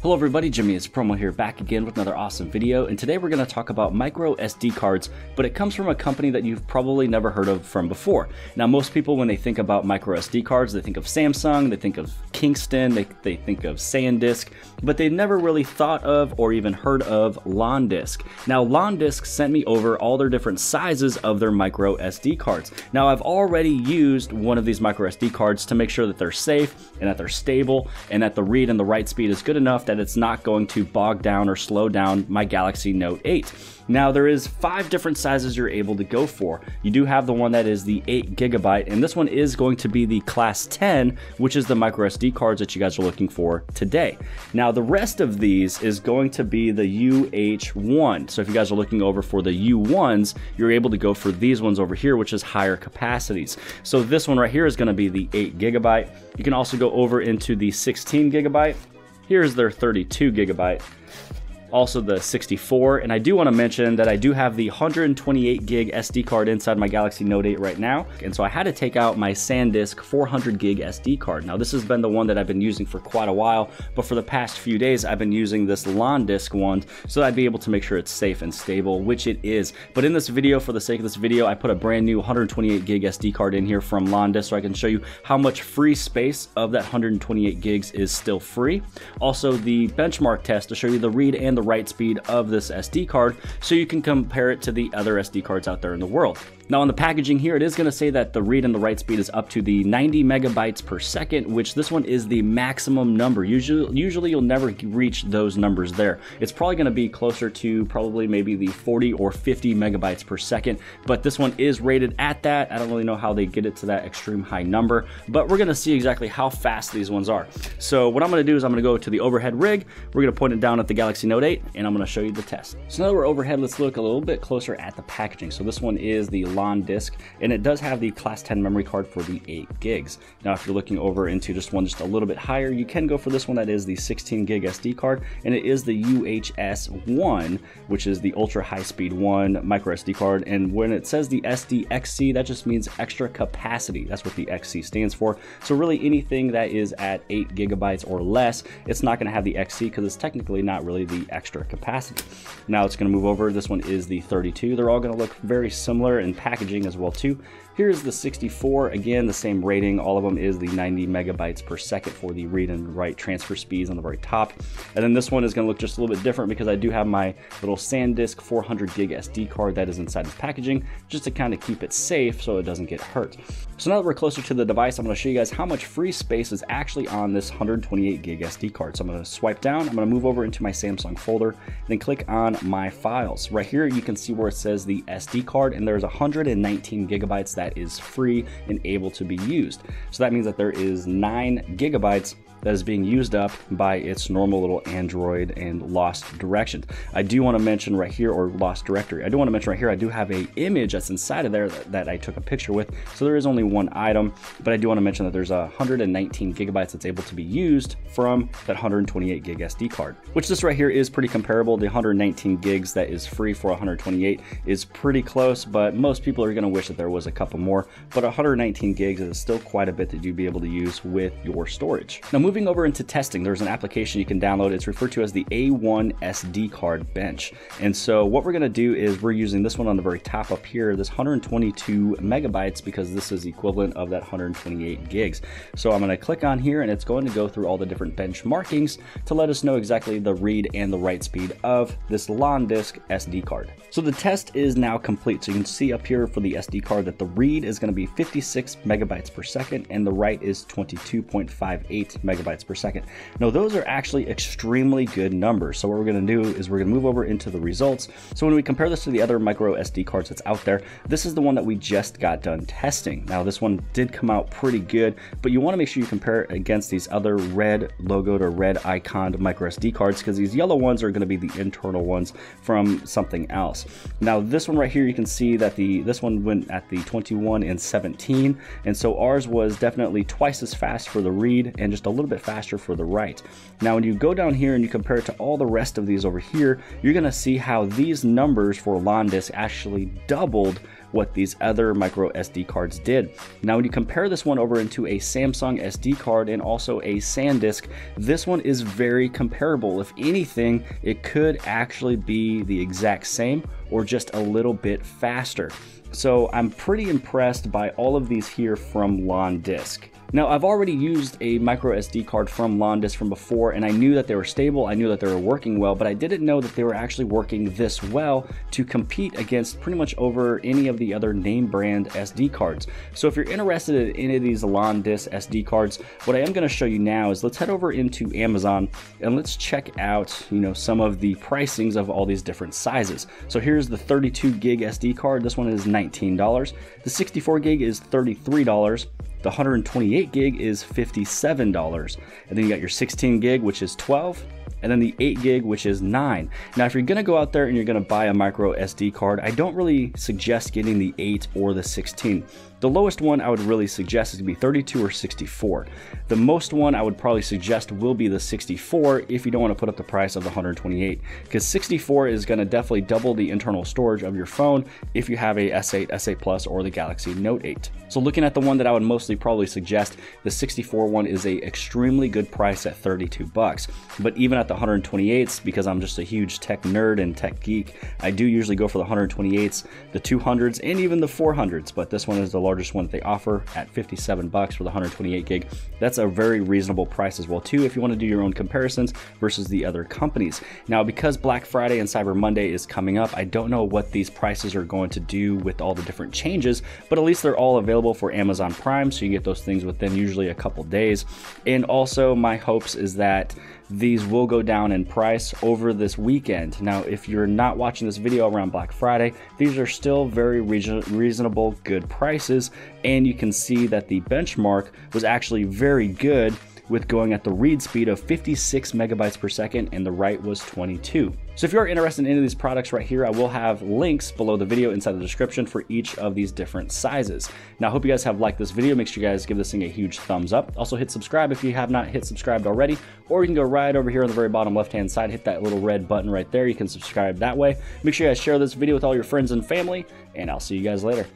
Hello everybody, jimmyispromo here, back again with another awesome video, and today we're going to talk about micro SD cards, but it comes from a company that you've probably never heard of from before. Now most people, when they think about micro SD cards, they think of Samsung, they think of Kingston, they think of Sandisk, but they've never really thought of or even heard of Londisk. Now Londisk sent me over all their different sizes of their micro SD cards. Now I've already used one of these micro SD cards to make sure that they're safe and that they're stable and that the read and the write speed is good enough that it's not going to bog down or slow down my Galaxy Note 8. Now there is 5 different sizes you're able to go for. You do have the one that is the 8GB, and this one is going to be the Class 10, which is the micro SD cards that you guys are looking for today. Now the rest of these is going to be the UH1. So if you guys are looking over for the U1s, you're able to go for these ones over here, which is higher capacities. So this one right here is going to be the 8GB. You can also go over into the 16GB. Here's their 32GB. Also the 64, and I do want to mention that I do have the 128 gig SD card inside my Galaxy Note 8 right now, and so I had to take out my Sandisk 400 gig SD card. Now this has been the one that I've been using for quite a while, but for the past few days I've been using this Londisk one so that I'd be able to make sure it's safe and stable, which it is. But in this video, for the sake of this video, I put a brand new 128 gig SD card in here from Londisk so I can show you how much free space of that 128 gigs is still free. Also the benchmark test to show you the read and the write speed of this SD card so you can compare it to the other SD cards out there in the world. Now on the packaging here, it is going to say that the read and the write speed is up to the 90 megabytes per second, which this one is the maximum number. Usually you'll never reach those numbers there. It's probably going to be closer to probably maybe the 40 or 50 megabytes per second, but this one is rated at that. I don't really know how they get it to that extreme high number, but we're going to see exactly how fast these ones are. So what I'm going to do is I'm going to go to the overhead rig. We're going to point it down at the Galaxy Note 8, and I'm going to show you the test. So now that we're overhead, let's look a little bit closer at the packaging. So this one is the Londisk, and it does have the Class 10 memory card for the 8 gigs. Now if you're looking over into just one just a little bit higher, you can go for this one that is the 16 gig SD card, and it is the UHS1, which is the ultra high speed one micro SD card. And when it says the SDXC, that just means extra capacity. That's what the XC stands for. So really anything that is at 8 gigabytes or less, it's not going to have the XC because it's technically not really the extra capacity. Now it's going to move over. This one is the 32. They're all going to look very similar in packaging as well too. Here's the 64, again the same rating. All of them is the 90 megabytes per second for the read and write transfer speeds on the very top. And then this one is going to look just a little bit different because I do have my little Sandisk 400 gig SD card that is inside the packaging just to kind of keep it safe so it doesn't get hurt. So now that we're closer to the device, I'm going to show you guys how much free space is actually on this 128 gig SD card. So I'm going to swipe down, I'm going to move over into my Samsung folder, then click on my files. Right here you can see where it says the SD card, and there's 119 gigabytes that is free and able to be used. So that means that there is 9 gigabytes that is being used up by its normal little Android and lost directions. I do want to mention right here, or lost directory, I do want to mention right here, I do have a image that's inside of there that I took a picture with. So there is only one item, but I do want to mention that there's 119 gigabytes that's able to be used from that 128 gig SD card, which this right here is pretty comparable. The 119 gigs that is free for 128 is pretty close, but most people are going to wish that there was a couple more, but 119 gigs is still quite a bit that you'd be able to use with your storage. Now moving over into testing, there's an application you can download. It's referred to as the A1 SD card bench. And so what we're going to do is we're using this one on the very top up here, this 122 megabytes, because this is equivalent of that 128 gigs. So I'm going to click on here, and it's going to go through all the different benchmarkings to let us know exactly the read and the write speed of this Londisk SD card. So the test is now complete. So you can see up here for the SD card that the read is going to be 56 megabytes per second and the write is 22.58 megabytes per second. Now those are actually extremely good numbers. So what we're going to do is we're going to move over into the results. So when we compare this to the other micro SD cards that's out there, this is the one that we just got done testing. Now this one did come out pretty good, but you want to make sure you compare it against these other red logoed or red iconed micro SD cards, because these yellow ones are going to be the internal ones from something else. Now this one right here, you can see that this one went at the 21 and 17, and so ours was definitely twice as fast for the read and just a little bit faster for the write. Now when you go down here and you compare it to all the rest of these over here, you're going to see how these numbers for Londisk actually doubled what these other micro SD cards did. Now, when you compare this one over into a Samsung SD card and also a Sandisk, this one is very comparable. If anything, it could actually be the exact same or just a little bit faster. So I'm pretty impressed by all of these here from Londisk. Now, I've already used a micro SD card from Londisk from before, and I knew that they were stable, I knew that they were working well, but I didn't know that they were actually working this well to compete against pretty much over any of the other name brand SD cards. So if you're interested in any of these Londisk SD cards, what I am going to show you now is let's head over into Amazon and let's check out, some of the pricings of all these different sizes. So here's the 32 gig SD card. This one is $19. The 64 gig is $33. The 128 gig is $57. And then you got your 16 gig, which is $12. And then the 8 gig, which is $9. Now, if you're gonna go out there and you're gonna buy a micro SD card, I don't really suggest getting the 8 or the 16. The lowest one I would really suggest is gonna be 32 or 64. The most one I would probably suggest will be the 64 if you don't want to put up the price of the 128, because 64 is gonna definitely double the internal storage of your phone if you have a S8, S8 Plus, or the Galaxy Note 8. So looking at the one that I would mostly probably suggest, the 64 one is a extremely good price at 32 bucks. But even at the 128s, because I'm just a huge tech nerd and tech geek, I do usually go for the 128s, the 200s, and even the 400s, but this one is the largest one that they offer at 57 bucks for the 128 gig. That's a very reasonable price as well too if you want to do your own comparisons versus the other companies. Now, because Black Friday and Cyber Monday is coming up, I don't know what these prices are going to do with all the different changes, but at least they're all available for Amazon Prime, so you get those things within usually a couple days. And also my hopes is that these will go down in price over this weekend. Now, if you're not watching this video around Black Friday, these are still very reasonable, good prices, and you can see that the benchmark was actually very good with going at the read speed of 56 megabytes per second and the write was 22. So if you're interested in any of these products right here, I will have links below the video inside the description for each of these different sizes. Now, I hope you guys have liked this video. Make sure you guys give this thing a huge thumbs up. Also hit subscribe if you have not hit subscribed already, or you can go right over here on the very bottom left-hand side, hit that little red button right there. You can subscribe that way. Make sure you guys share this video with all your friends and family, and I'll see you guys later.